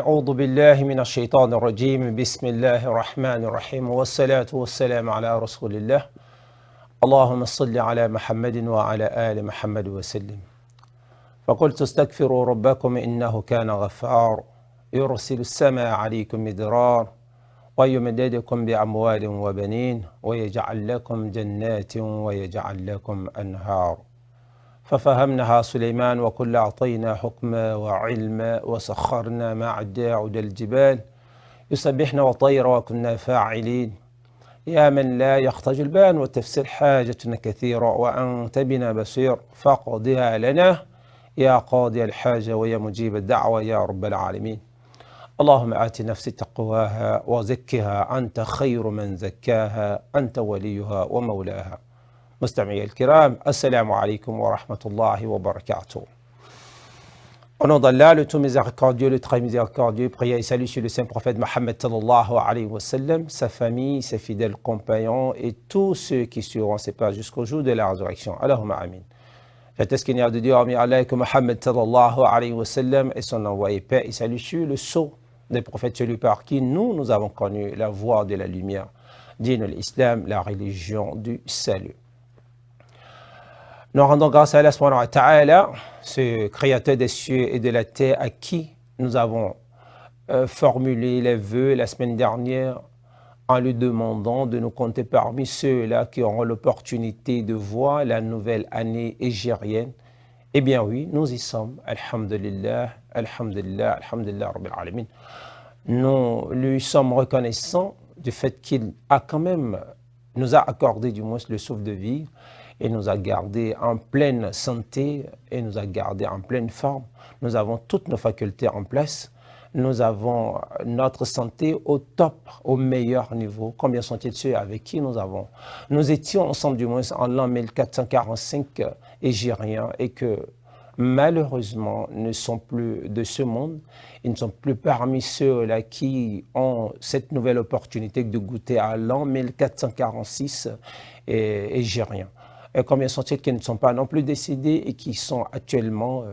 أعوذ بالله من الشيطان الرجيم بسم الله الرحمن الرحيم والصلاة والسلام على رسول الله اللهم صل على محمد وعلى آل محمد وسلم فقلت استغفروا ربكم إنه كان غفار يرسل السماء عليكم مدرار ويمددكم بأموال وبنين ويجعل لكم جنات ويجعل لكم أنهار ففهمناها سليمان وكل أعطينا حكما وعلما وسخرنا مع داود الجبال يسبحن وطير وكنا فاعلين يا من لا يخرج البان وتفسير حاجتنا كثيرة وأنت بنا بصير فاقضها لنا يا قاضي الحاجة ويا مجيب الدعوة يا رب العالمين اللهم آت نفسي تقواها وزكها أنت خير من زكاها أنت وليها ومولاها. مستمعي الكرام, assalamu alaikum wa rahmatullahi wa barakatuh. Au nom d'Allah, le tout miséricordieux, le très miséricordieux, prière et salut sur le saint prophète Mohammed sallallahu alayhi wa sallam, sa famille, ses fidèles compagnons et tous ceux qui suivront ses pas jusqu'au jour de la résurrection. Allahumma amin. J'atteste qu'il n'y a de Dieu hormis Allah et que Mohammed sallallahu alayhi wa sallam est son envoyé paix et salut sur le sceau des prophètes, celui par qui nous avons connu la voie de la lumière, din l'islam, la religion du salut. Nous rendons grâce à Allah subhanahu wa ta'ala, ce créateur des cieux et de la terre à qui nous avons formulé les vœux la semaine dernière en lui demandant de nous compter parmi ceux-là qui auront l'opportunité de voir la nouvelle année égérienne. Eh bien oui, nous y sommes. Alhamdulillah, alhamdulillah, alhamdulillah, rabbil alamin. Nous lui sommes reconnaissants du fait qu'il a quand même, nous a accordé du moins le souffle de vie et nous a gardé en pleine santé et nous a gardé en pleine forme. Nous avons toutes nos facultés en place. Nous avons notre santé au top, au meilleur niveau. Combien sont-ils ceux avec qui nous étions ensemble du moins en l'an 1445 égérien et que malheureusement ne sont plus de ce monde. Ils ne sont plus parmi ceux-là qui ont cette nouvelle opportunité de goûter à l'an 1446 égérien. Et combien sont-ils qui ne sont pas non plus décédés et qui sont actuellement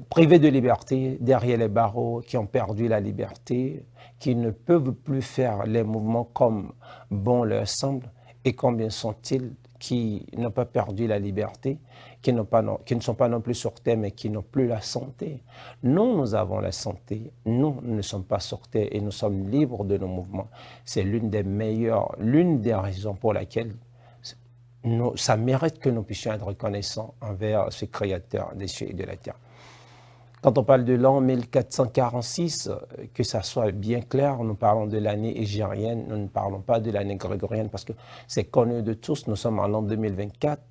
privés de liberté, derrière les barreaux, qui ont perdu la liberté, qui ne peuvent plus faire les mouvements comme bon leur semble. Et combien sont-ils qui n'ont pas perdu la liberté, qui ne sont pas non plus sur terre, mais qui n'ont plus la santé. Nous avons la santé, nous ne sommes pas sur terre et nous sommes libres de nos mouvements. C'est l'une des raisons pour laquelle ça mérite que nous puissions être reconnaissants envers ce créateur des cieux et de la terre. Quand on parle de l'an 1446, que ça soit bien clair, nous parlons de l'année égérienne, nous ne parlons pas de l'année grégorienne parce que c'est connu de tous, nous sommes en l'an 2024.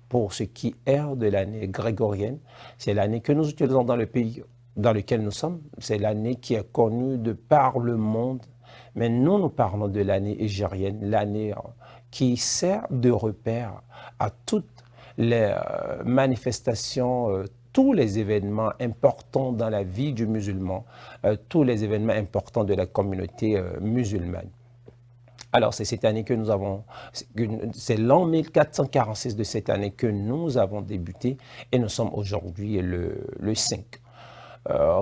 Pour ce qui est de l'année grégorienne, c'est l'année que nous utilisons dans le pays dans lequel nous sommes, c'est l'année qui est connue de par le monde, mais nous parlons de l'année égérienne, l'année qui sert de repère à toutes les manifestations, tous les événements importants dans la vie du musulman, tous les événements importants de la communauté musulmane. Alors, c'est cette année que nous avons, c'est l'an 1446 de cette année que nous avons débuté et nous sommes aujourd'hui le 5.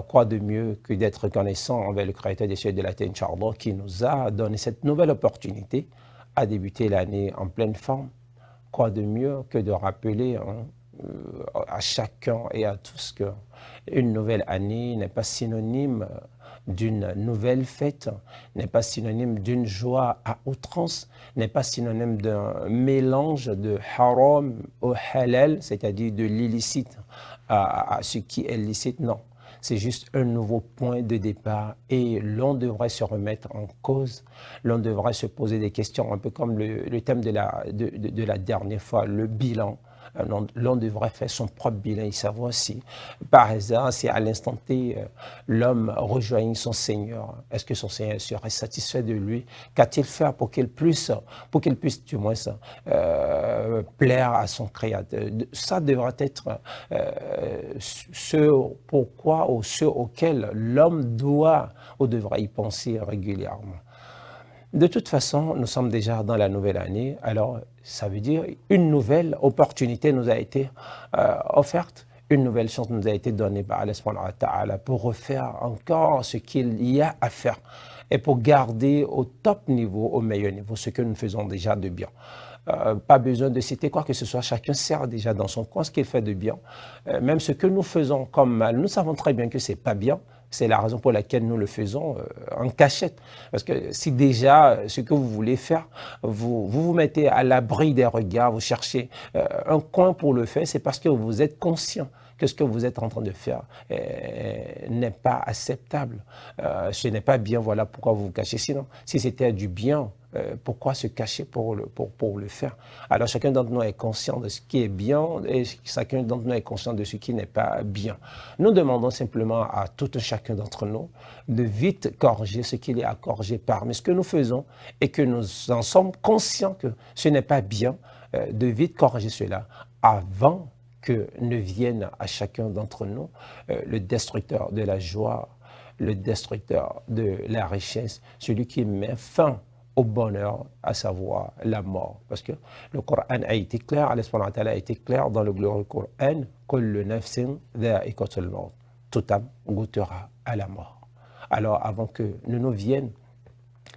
Quoi de mieux que d'être reconnaissant envers le créateur des cieux et de la terre, Inch'Allah, qui nous a donné cette nouvelle opportunité à débuter l'année en pleine forme. Quoi de mieux que de rappeler à chacun et à tous qu'une nouvelle année n'est pas synonyme d'une nouvelle fête, n'est pas synonyme d'une joie à outrance, n'est pas synonyme d'un mélange de haram au halal, c'est-à-dire de l'illicite à ce qui est licite, non. C'est juste un nouveau point de départ et l'on devrait se remettre en cause, l'on devrait se poser des questions, un peu comme le thème de la dernière fois, le bilan. L'on devrait faire son propre bilan et savoir si, par hasard, si à l'instant T, l'homme rejoigne son Seigneur, est-ce que son Seigneur serait satisfait de lui? Qu'a-t-il fait pour qu'il puisse du moins plaire à son Créateur? Ça devrait être ce pourquoi ou ce auquel l'homme doit ou devrait y penser régulièrement. De toute façon, nous sommes déjà dans la nouvelle année, alors ça veut dire une nouvelle opportunité nous a été offerte, Une nouvelle chance nous a été donnée par Allah subhanahu wa ta'ala pour refaire encore ce qu'il y a à faire et pour garder au top niveau, au meilleur niveau, ce que nous faisons déjà de bien. Pas besoin de citer quoi que ce soit, chacun sert déjà dans son coin ce qu'il fait de bien. Même ce que nous faisons comme mal, nous savons très bien que ce n'est pas bien. C'est la raison pour laquelle nous le faisons en cachette. Parce que si déjà ce que vous voulez faire, vous mettez à l'abri des regards, vous cherchez un coin pour le faire, c'est parce que vous êtes conscient que ce que vous êtes en train de faire n'est pas acceptable. Ce n'est pas bien, voilà pourquoi vous vous cachez. Sinon, si c'était du bien, pourquoi se cacher pour le faire? Alors chacun d'entre nous est conscient de ce qui est bien et chacun d'entre nous est conscient de ce qui n'est pas bien. Nous demandons simplement à tout un chacun d'entre nous de vite corriger ce qu'il y a à corriger parmi ce que nous faisons et que nous en sommes conscients que ce n'est pas bien, de vite corriger cela avant que ne vienne à chacun d'entre nous le destructeur de la joie, le destructeur de la richesse, celui qui met fin au bonheur, à savoir la mort. Parce que le Coran a été clair, Allah subhanahu wa ta'ala a été clair dans le glorieux Coran, kullu nafsin dha'iqatul maut. Toute âme goûtera à la mort. Alors avant que ne nous vienne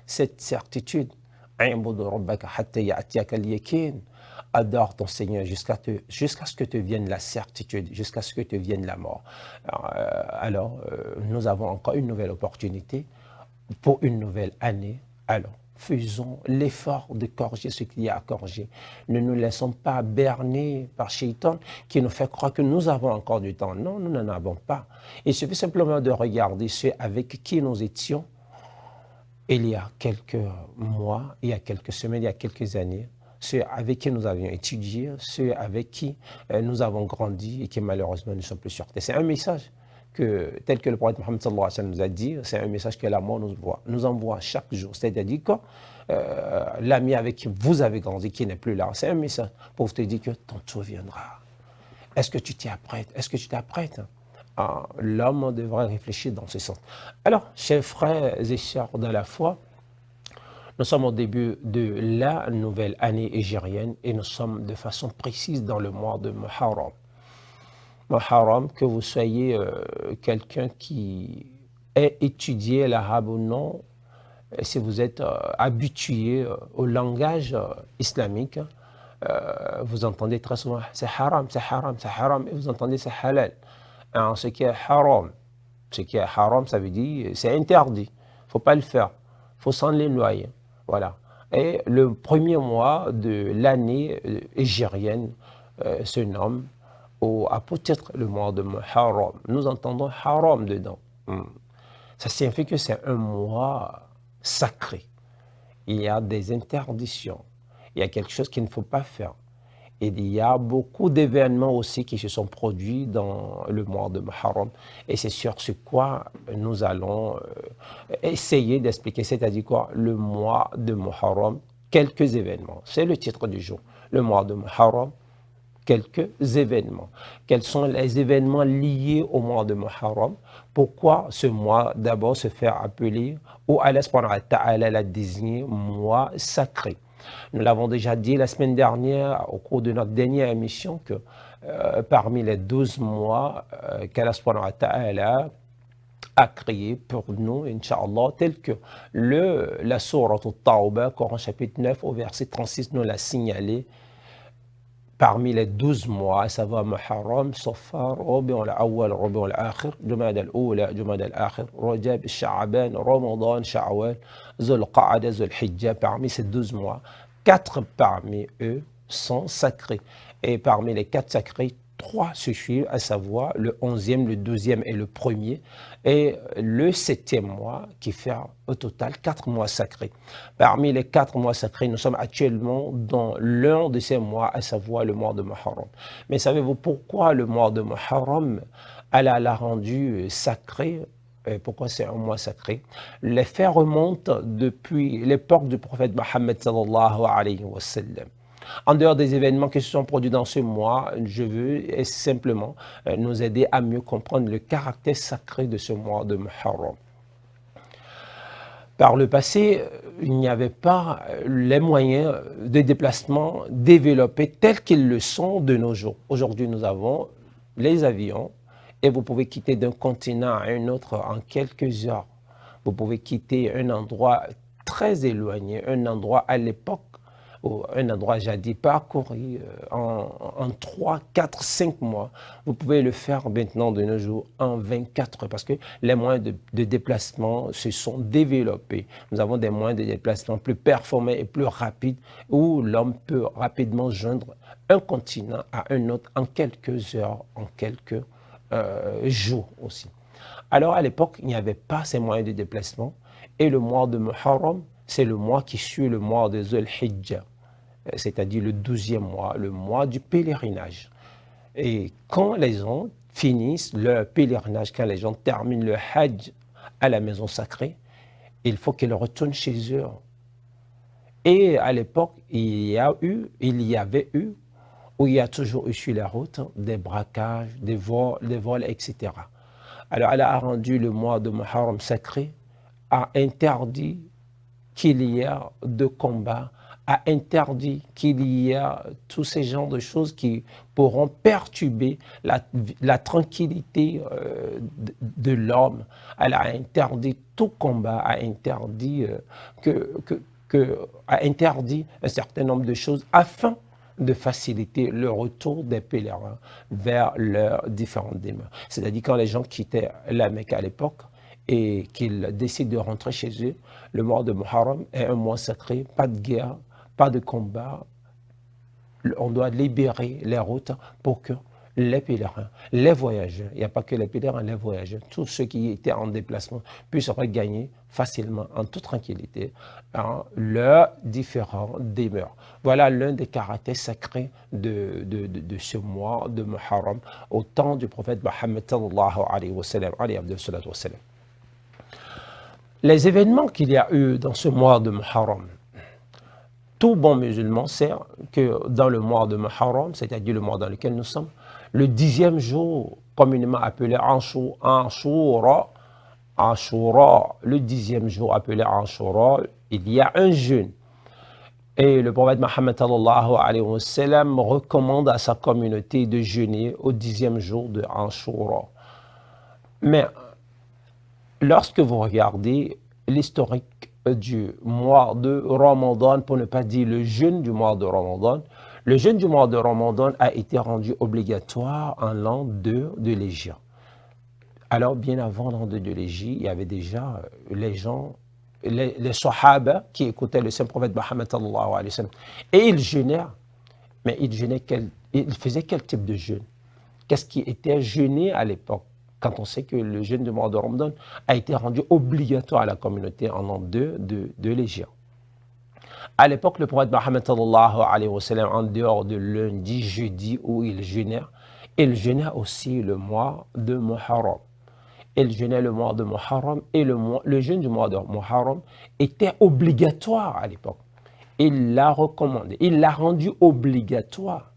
cette certitude, adore ton Seigneur jusqu'à ce que te vienne la certitude, jusqu'à ce que te vienne la mort. Alors, nous avons encore une nouvelle opportunité pour une nouvelle année. Alors, faisons l'effort de corriger ce qu'il y a à corriger. Ne nous laissons pas berner par Shaitan qui nous fait croire que nous avons encore du temps. Non, nous n'en avons pas. Il suffit simplement de regarder ceux avec qui nous étions il y a quelques mois, il y a quelques semaines, il y a quelques années, ceux avec qui nous avions étudié, ceux avec qui nous avons grandi et qui malheureusement ne sont plus sur terre. C'est un message tel que le prophète Mohammed sallallahu alayhi wa sallam nous a dit, c'est un message que la mort nous envoie chaque jour. C'est-à-dire que l'ami avec qui vous avez grandi, qui n'est plus là, c'est un message pour vous te dire que ton tour viendra. Est-ce que tu t'y apprêtes? Est-ce que tu t'apprêtes? L'homme devrait réfléchir dans ce sens. Alors, chers frères et sœurs de la foi, nous sommes au début de la nouvelle année hégirienne et nous sommes de façon précise dans le mois de Muharram. Muharram, que vous soyez quelqu'un qui ait étudié l'arabe ou non, si vous êtes habitué au langage islamique, vous entendez très souvent c'est haram, c'est haram, c'est haram, et vous entendez c'est halal. Alors, ce qui est haram, ça veut dire c'est interdit, il ne faut pas le faire, il faut s'en éloigner. Voilà. Et le premier mois de l'année hégirienne se nomme, à peut-être le mois de Muharram. Nous entendons haram dedans. Ça signifie que c'est un mois sacré. Il y a des interdictions, il y a quelque chose qu'il ne faut pas faire. Et il y a beaucoup d'événements aussi qui se sont produits dans le mois de Muharram. Et c'est sur ce quoi nous allons essayer d'expliquer. C'est-à-dire quoi? Le mois de Muharram, quelques événements. C'est le titre du jour. Le mois de Muharram, quelques événements. Quels sont les événements liés au mois de Muharram? Pourquoi ce mois d'abord se fait appeler, ou Allah subhanahu wa ta'ala l'a désigné, mois sacré? Nous l'avons déjà dit la semaine dernière, au cours de notre dernière émission, que parmi les 12 mois qu'Allah subhanahu wa ta'ala a créé pour nous, Inch'Allah, tel que la sourate At-Tawbah, Coran chapitre 9, au verset 36, nous l'a signalé. Parmi les 12 mois, à savoir Muharram, Safar, Rabi' al-Awwal, Rabi' al-Akhir, Jumad al-Oula, Jumad al-Akhir, Rajab, Sha'ban, Ramadan, Sha'wal, Zul Qa'ada, Zul Hijja. Parmi ces 12 mois, 4 parmi eux sont sacrés. Et parmi les 4 sacrés, 3 se suivent, à savoir le 11e, le 12e et le 1er, et le 7e mois qui fait au total 4 mois sacrés. Parmi les 4 mois sacrés, nous sommes actuellement dans l'un de ces mois, à savoir le mois de Muharram. Mais savez-vous pourquoi le mois de Muharram, Allah l'a rendu sacré? Pourquoi c'est un mois sacré? Les faits remontent depuis l'époque du prophète Mohammed sallallahu alayhi wa sallam. En dehors des événements qui se sont produits dans ce mois, je veux simplement nous aider à mieux comprendre le caractère sacré de ce mois de Muharram. Par le passé, il n'y avait pas les moyens de déplacement développés tels qu'ils le sont de nos jours. Aujourd'hui, nous avons les avions et vous pouvez quitter d'un continent à un autre en quelques heures. Vous pouvez quitter un endroit très éloigné, un endroit à l'époque, ou un endroit jadis parcouru en 3, 4, 5 mois. Vous pouvez le faire maintenant de nos jours en 24 heures parce que les moyens de déplacement se sont développés. Nous avons des moyens de déplacement plus performants et plus rapides où l'homme peut rapidement joindre un continent à un autre en quelques heures, en quelques jours aussi. Alors à l'époque, il n'y avait pas ces moyens de déplacement et le mois de Muharram, c'est le mois qui suit le mois de Dhul Hijjah, c'est-à-dire le 12e mois, le mois du pèlerinage. Et quand les gens finissent leur pèlerinage, quand les gens terminent le Hajj à la maison sacrée, il faut qu'ils retournent chez eux. Et à l'époque, il y avait eu, ou il y a toujours eu sur la route, des braquages, des vols, etc. Alors elle a rendu le mois de Muharram sacré, a interdit qu'il y ait de combats, a interdit qu'il y ait tous ces genres de choses qui pourront perturber la tranquillité de l'homme. Elle a interdit tout combat, a interdit, a interdit un certain nombre de choses afin de faciliter le retour des pèlerins vers leurs différentes demeures. C'est-à-dire quand les gens quittaient la Mecque à l'époque, et qu'ils décident de rentrer chez eux, le mois de Muharram est un mois sacré, pas de guerre, pas de combat. On doit libérer les routes pour que les pèlerins, les voyageurs, il n'y a pas que les pèlerins, les voyageurs, tous ceux qui étaient en déplacement puissent regagner facilement, en toute tranquillité, leurs différentes demeures. Voilà l'un des caractères sacrés de ce mois de Muharram au temps du prophète Mohammed sallallahu alayhi wa sallam. Les événements qu'il y a eu dans ce mois de Muharram, tout bon musulman sait que dans le mois de Muharram, c'est-à-dire le mois dans lequel nous sommes, le 10e jour, communément appelé Ashura, le 10e jour appelé Ashura, il y a un jeûne. Et le prophète Mohammed sallallahu alayhi wa sallam recommande à sa communauté de jeûner au 10e jour de Ashura. Mais lorsque vous regardez l'historique du mois de Ramadan, pour ne pas dire le jeûne du mois de Ramadan, le jeûne du mois de Ramadan a été rendu obligatoire en l'an 2 de l'Hégire. Alors, bien avant l'an 2 de l'Hégire, il y avait déjà les gens, les Sahaba qui écoutaient le saint prophète Mohammed sallallahu alayhi wa sallam. Et ils jeûnaient, mais ils faisaient quel type de jeûne? Qu'est-ce qui était jeûné à l'époque? Quand on sait que le jeûne du mois de Ramadan a été rendu obligatoire à la communauté en l'an 2 de l'Hégire. À l'époque, le prophète Mohammed sallallahu alayhi wa sallam, en dehors de lundi, jeudi où il jeûnait aussi le mois de Muharram. Il jeûnait le mois de Muharram et le jeûne du mois de Muharram était obligatoire à l'époque. Il l'a recommandé, il l'a rendu obligatoire.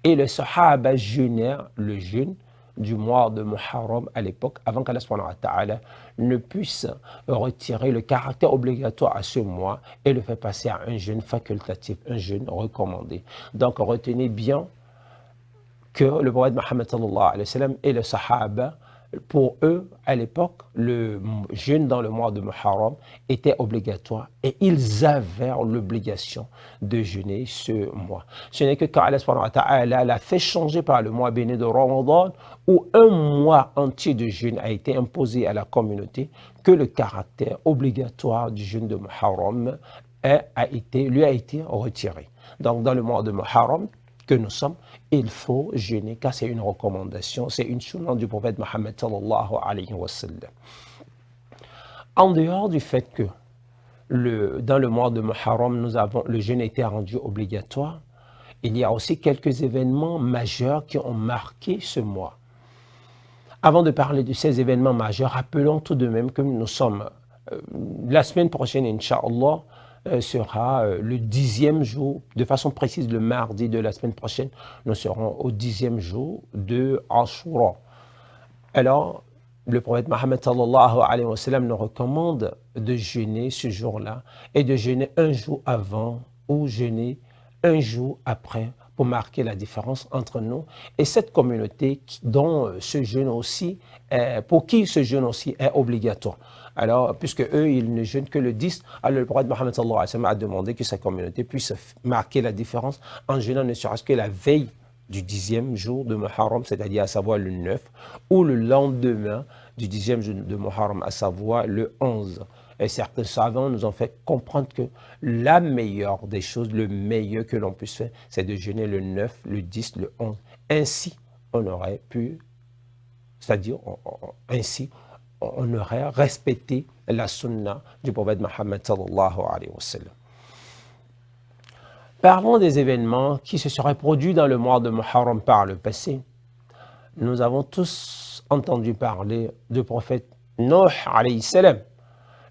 Et les Sahaba jeûnaient le jeûne du mois de Muharram à l'époque, avant qu'Allah subhanahu wa ta'ala ne puisse retirer le caractère obligatoire à ce mois et le faire passer à un jeûne facultatif, un jeûne recommandé. Donc retenez bien que le prophète Mohammed sallallahu alayhi wa sallam et les Sahaba, pour eux, à l'époque, le jeûne dans le mois de Muharram était obligatoire et ils avaient l'obligation de jeûner ce mois. Ce n'est que quand Allah subhanahu wa ta'ala l'a fait changer par le mois béni de Ramadan, où un mois entier de jeûne a été imposé à la communauté, que le caractère obligatoire du jeûne de Muharram lui a été retiré. Donc dans le mois de Muharram que nous sommes, il faut jeûner car c'est une recommandation, c'est une sunna du prophète Mohammed sallallahu alayhi wa sallam. En dehors du fait que dans le mois de Muharram, le jeûne a été rendu obligatoire, il y a aussi quelques événements majeurs qui ont marqué ce mois. Avant de parler de ces événements majeurs, rappelons tout de même que nous sommes, la semaine prochaine, Inch'Allah, sera le 10e jour, de façon précise le mardi de la semaine prochaine, nous serons au 10e jour de Ashura. Alors, le prophète Mohammed sallallahu alayhi wa sallam nous recommande de jeûner ce jour-là et de jeûner un jour avant ou jeûner un jour après pour marquer la différence entre nous et cette communauté dont ce jeûne aussi, pour qui ce jeûne aussi est obligatoire. Alors, puisque eux, ils ne jeûnent que le 10, alors le prophète Mohammed sallallahu alayhi wa sallam a demandé que sa communauté puisse marquer la différence en jeûnant ne serait-ce que la veille du 10e jour de Muharram, c'est-à-dire à savoir le 9, ou le lendemain du 10e jour de Muharram, à savoir le 11. Et certains savants nous ont fait comprendre que la meilleure des choses, le meilleur que l'on puisse faire, c'est de jeûner le 9, le 10, le 11. Ainsi, on aurait pu, c'est-à-dire ainsi, on aurait respecté la sunna du prophète Mohammed sallallahu alayhi wa sallam. Parlons des événements qui se seraient produits dans le mois de Muharram par le passé. Nous avons tous entendu parler du prophète Nuh alayhi salam.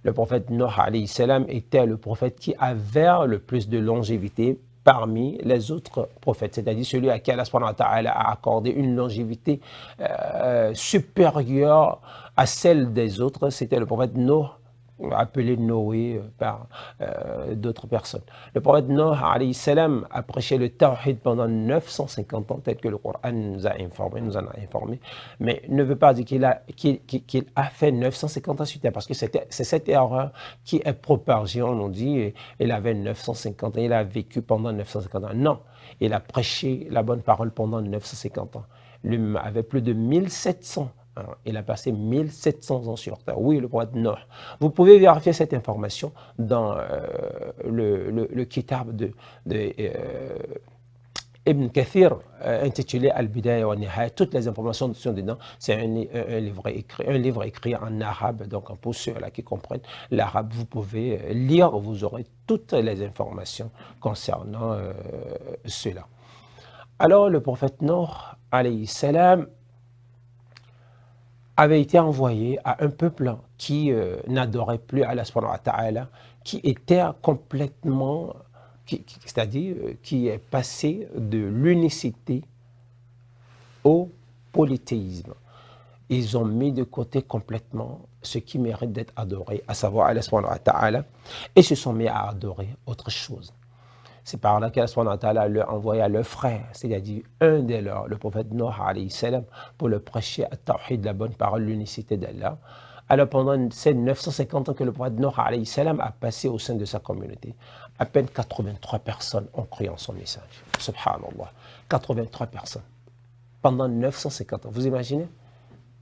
Le prophète Nuh alayhi salam était le prophète qui avait le plus de longévité parmi les autres prophètes, c'est-à-dire celui à qui Allah subhanahu wa ta'ala a accordé une longévité supérieure à celle des autres. C'était le prophète Nuh, appelé Noé par d'autres personnes. Le prophète Nuh alayhi salam a prêché le tawhid pendant 950 ans, tel que le Coran nous en a informé, mais ne veut pas dire qu'il a fait 950 ans suite, parce que c'est cette erreur qui est propagée, on nous dit, il avait 950 ans, il a vécu pendant 950 ans. Non, il a prêché la bonne parole pendant 950 ans. Lui avait plus de 1700. Il a passé 1700 ans sur terre. Oui, le prophète Nuh. Vous pouvez vérifier cette information dans le kitab de Ibn Kathir, intitulé Al-Bidaya wa Nihaya. Toutes les informations sont dedans. C'est un livre écrit en arabe. Donc, pour ceux-là qui comprennent l'arabe, vous pouvez lire, vous aurez toutes les informations concernant cela. Alors, le prophète Nuh, alayhi salam, avait été envoyé à un peuple qui n'adorait plus Allah subhanahu wa ta'ala, qui était complètement, c'est-à-dire qui est passé de l'unicité au polythéisme. Ils ont mis de côté complètement ce qui mérite d'être adoré, à savoir Allah subhanahu wa ta'ala, et se sont mis à adorer autre chose. C'est par là qu'Allah subhanahu wa ta'ala leur envoya leur frère, c'est-à-dire un des leurs, le prophète Nuh alayhi salam, pour le prêcher à Tawhid, la bonne parole, l'unicité d'Allah. Alors pendant ces 950 ans que le prophète Nuh alayhi salam a passé au sein de sa communauté, à peine 83 personnes ont cru en son message. Subhanallah, 83 personnes. Pendant 950 ans. Vous imaginez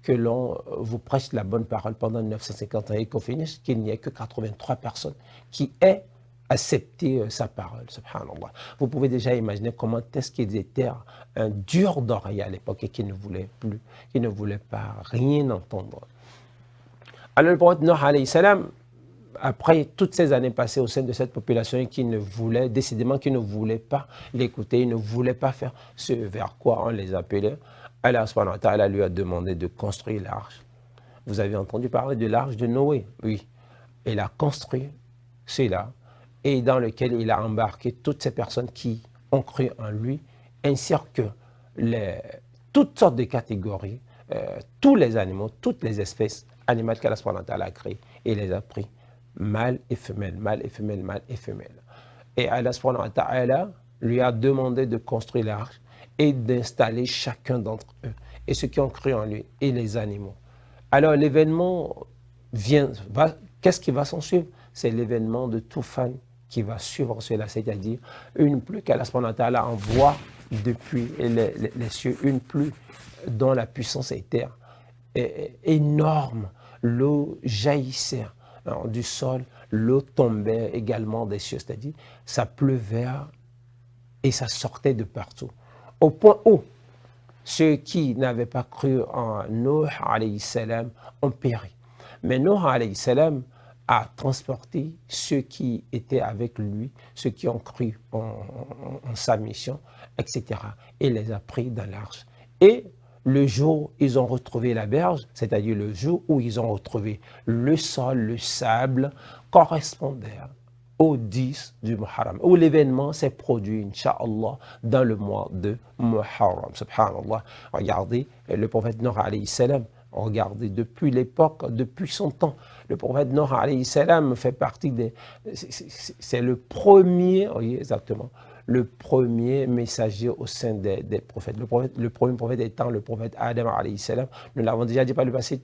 que l'on vous prêche la bonne parole pendant 950 ans et qu'on finisse qu'il n'y ait que 83 personnes qui aient accepter sa parole, subhanallah. Vous pouvez déjà imaginer comment est-ce qu'ils étaient durs d'oreille à l'époque et qu'ils ne voulaient plus, qu'ils ne voulaient pas rien entendre. Alors le prophète Nuh alayhi salam, après toutes ces années passées au sein de cette population qui ne voulait, décidément qui ne voulait pas l'écouter, ils ne voulaient pas faire ce vers quoi on les appelait, Allah subhanahu wa ta'ala lui a demandé de construire l'arche. Vous avez entendu parler de l'arche de Noé? Oui. Il a construit cela, et dans lequel il a embarqué toutes ces personnes qui ont cru en lui, ainsi que toutes sortes de catégories, tous les animaux, toutes les espèces animales qu'Allah subhanahu wa ta'ala a créées, et les a pris mâle et femelle, mâle et femelle, mâle et femelle. Et Allah subhanahu wa ta'ala lui a demandé de construire l'arche et d'installer chacun d'entre eux, et ceux qui ont cru en lui, et les animaux. Alors l'événement qu'est-ce qui va s'en suivre? C'est l'événement de Toufan qui va suivre cela, c'est-à-dire une pluie qu'Allah subhanahu wa ta'ala envoie depuis les cieux, une pluie dont la puissance était énorme. L'eau jaillissait du sol, l'eau tombait également des cieux, c'est-à-dire ça pleuvait et ça sortait de partout. Au point où ceux qui n'avaient pas cru en Nuh alayhi salam ont péri. Mais Nuh alayhi salam a transporté ceux qui étaient avec lui, ceux qui ont cru en sa mission, etc. Et les a pris dans l'arche. Et le jour où ils ont retrouvé la berge, c'est-à-dire le jour où ils ont retrouvé le sol, le sable, correspondait au 10 du Muharram, où l'événement s'est produit, Inch'Allah, dans le mois de Muharram. Subhanallah. Regardez, le prophète Nuh alayhi salam, regardez, depuis l'époque, depuis son temps, le prophète Nuh alayhi salam fait partie des... C'est le premier, voyez exactement, le premier messager au sein des prophètes. Le premier prophète étant le prophète Adam alayhi salam. Nous l'avons déjà dit par le passé,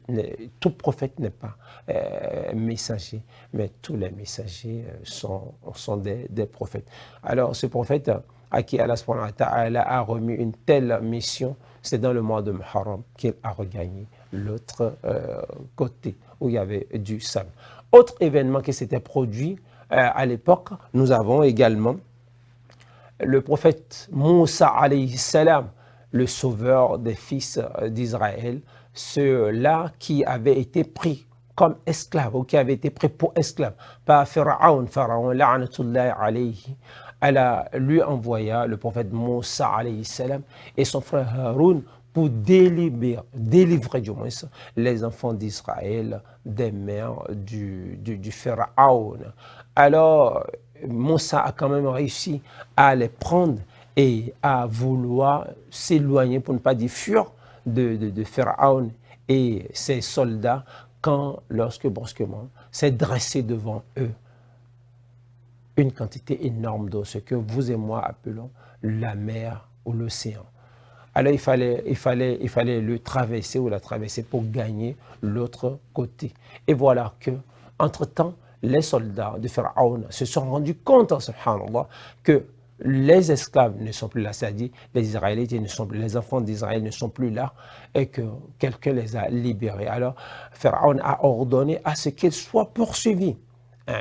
tout prophète n'est pas messager, mais tous les messagers sont des prophètes. Alors ce prophète à qui Allah subhanahu wa ta'ala a remis une telle mission, c'est dans le mois de Muharram qu'il a regagné l'autre côté où il y avait du sable. Autre événement qui s'était produit à l'époque, nous avons également le prophète Moussa alayhi salam, le sauveur des fils d'Israël, ceux-là qui avaient été pris comme esclaves ou qui avaient été pris pour esclaves par Pharaon, la'natullahi alayhi. Allah lui envoya le prophète Moussa alayhi salam et son frère Haroun pour délivrer du moins les enfants d'Israël des mains du Pharaon. Alors, Moussa a quand même réussi à les prendre et à vouloir s'éloigner, pour ne pas dire fuir, de Pharaon et ses soldats, lorsque brusquement s'est dressé devant eux une quantité énorme d'eau, ce que vous et moi appelons la mer ou l'océan. Alors il fallait le traverser ou la traverser pour gagner l'autre côté. Et voilà que, entre-temps, les soldats de Pharaon se sont rendus compte, subhanallah, que les esclaves ne sont plus là, c'est-à-dire les Israélites ne sont plus, les enfants d'Israël ne sont plus là et que quelqu'un les a libérés. Alors Pharaon a ordonné à ce qu'ils soient poursuivis.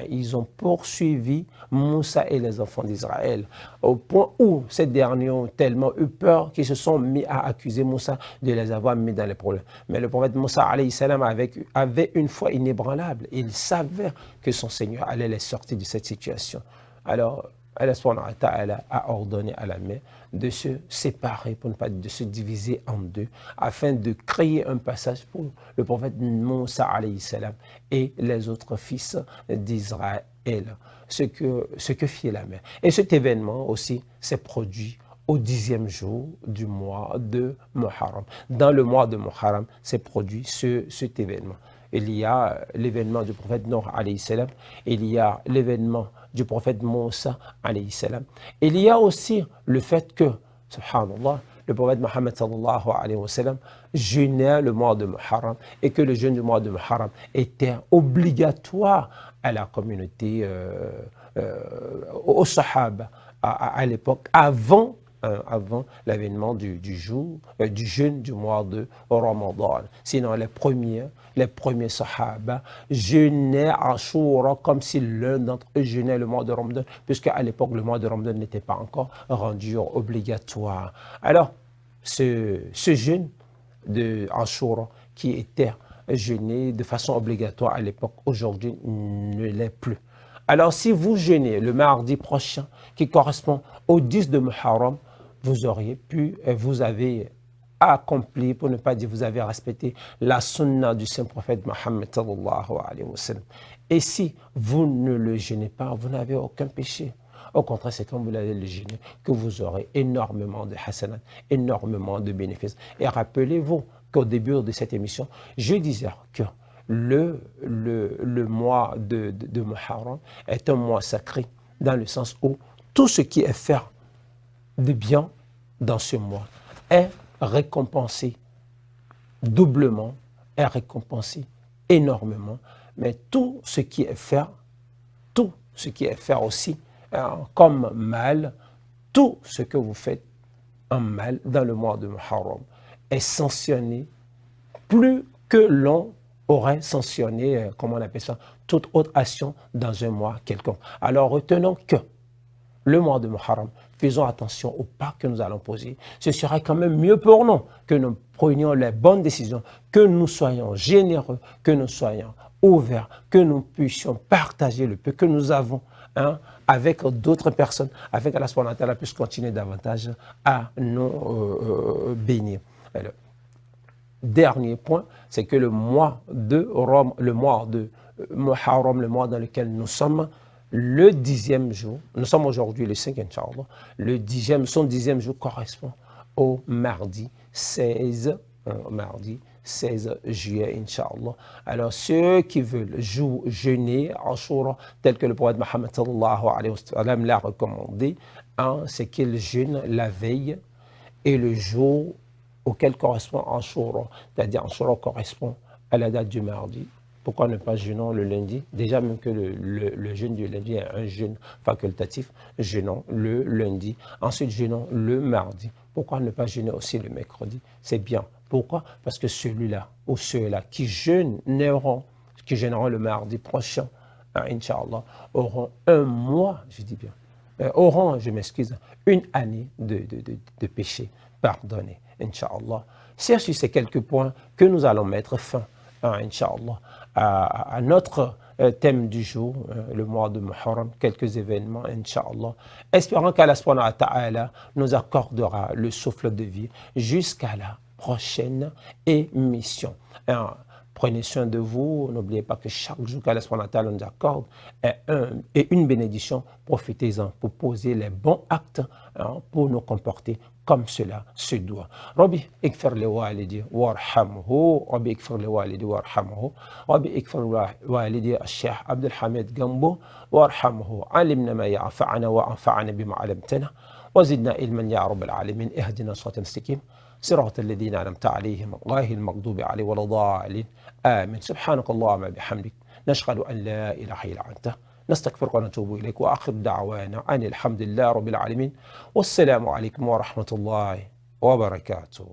Ils ont poursuivi Moussa et les enfants d'Israël au point où ces derniers ont tellement eu peur qu'ils se sont mis à accuser Moussa de les avoir mis dans les problèmes. Mais le prophète Moussa alayhi salam avait une foi inébranlable. Il savait que son Seigneur allait les sortir de cette situation. Alors Allah subhanahu wa ta'ala a ordonné à la mer de se séparer, pour ne pas dire de se diviser en deux, afin de créer un passage pour le prophète Moussa alayhi salam et les autres fils d'Israël. Ce que fit la mer. Et cet événement aussi s'est produit au 10e jour du mois de Muharram. Dans le mois de Muharram s'est produit cet événement. Il y a l'événement du prophète Nuh alayhi salam, il y a l'événement du prophète Moussa alayhi salam. Il y a aussi le fait que, subhanallah, le prophète Mohammed sallallahu alayhi wa sallam jeûnait le mois de Muharram et que le jeûne du mois de Muharram était obligatoire à la communauté, aux sahaba à l'époque, avant l'avènement du jeûne du mois de Ramadan. Sinon, les premiers sahaba jeûnaient Ashura comme si l'un d'entre eux jeûnait le mois de Ramadan, puisque à l'époque, le mois de Ramadan n'était pas encore rendu obligatoire. Alors, ce jeûne de Ashura qui était jeûné de façon obligatoire à l'époque, aujourd'hui ne l'est plus. Alors, si vous jeûnez le mardi prochain, qui correspond au 10 de Muharram, vous avez accompli, pour ne pas dire vous avez respecté la sunna du saint prophète Mohammed sallallahu alayhi wa sallam. Et si vous ne le jeûnez pas, vous n'avez aucun péché. Au contraire, c'est quand vous allez le jeûner que vous aurez énormément de hasanat, énormément de bénéfices. Et rappelez-vous qu'au début de cette émission, je disais que le mois de Muharram est un mois sacré, dans le sens où tout ce qui est fait de bien dans ce mois est récompensé doublement, est récompensé énormément, mais tout ce qui est fait aussi comme mal, tout ce que vous faites en mal dans le mois de Muharram est sanctionné plus que l'on aurait sanctionné, comment on appelle ça, toute autre action dans un mois quelconque. Alors retenons que le mois de Muharram, faisons attention aux pas que nous allons poser. Ce serait quand même mieux pour nous que nous prenions les bonnes décisions, que nous soyons généreux, que nous soyons ouverts, que nous puissions partager le peu que nous avons avec d'autres personnes, avec Allah subhanahu wa ta'ala puisse continuer davantage à nous bénir. Alors, dernier point, c'est que le mois de Muharram, le mois dans lequel nous sommes, le 10e jour, nous sommes aujourd'hui le 5, Inch'Allah, son 10e jour correspond au mardi 16 16 juillet, Inch'Allah. Alors, ceux qui veulent jeûner Ashura, tel que le prophète Mohammed sallallahu alayhi wa sallam l'a recommandé, c'est qu'ils jeûnent la veille et le jour auquel correspond Ashura. C'est-à-dire, Ashura correspond à la date du mardi. Pourquoi ne pas jeûner le lundi? Déjà, même que le jeûne du lundi est un jeûne facultatif, jeûnons le lundi. Ensuite, jeûnons le mardi. Pourquoi ne pas jeûner aussi le mercredi? C'est bien. Pourquoi? Parce que celui-là ou ceux-là qui jeûneront le mardi prochain, Inch'Allah, auront un mois, je dis bien, auront, je m'excuse, une année de péché pardonné, Inch'Allah. C'est sur ces quelques points que nous allons mettre fin, Inch'Allah, à notre thème du jour, le mois de Muharram, quelques événements, Inch'Allah. Espérons qu'Allah subhanahu wa ta'ala nous accordera le souffle de vie jusqu'à la prochaine émission. Prenez soin de vous. N'oubliez pas que chaque jour qu'Allah subhanahu wa ta'ala nous accorde est une bénédiction. Profitez-en pour poser les bons actes pour nous comporter comme cela se doit. Rabbi ikfir li walidi warhamhu. Rabbi ikfir li walidi warhamhu. Rabbi ikfir li walidi al-Sheikh Abdul Hamid Gambo warhamhu. Alimna ma ya'fa'ana wa anfa'ana bima 'allamtana wa zidna ilman ya rabbal alamin. Ihdina siratan mustaqim. صراط الذين أنعمت عليهم غير المغضوب عليهم ولا الضالين آمين. سبحانك اللهم وبحمدك نشهد أن لا إله إلا أنت نستغفرك ونتوب إليك وآخر دعوانا أن الحمد لله رب العالمين والسلام عليكم ورحمة الله وبركاته.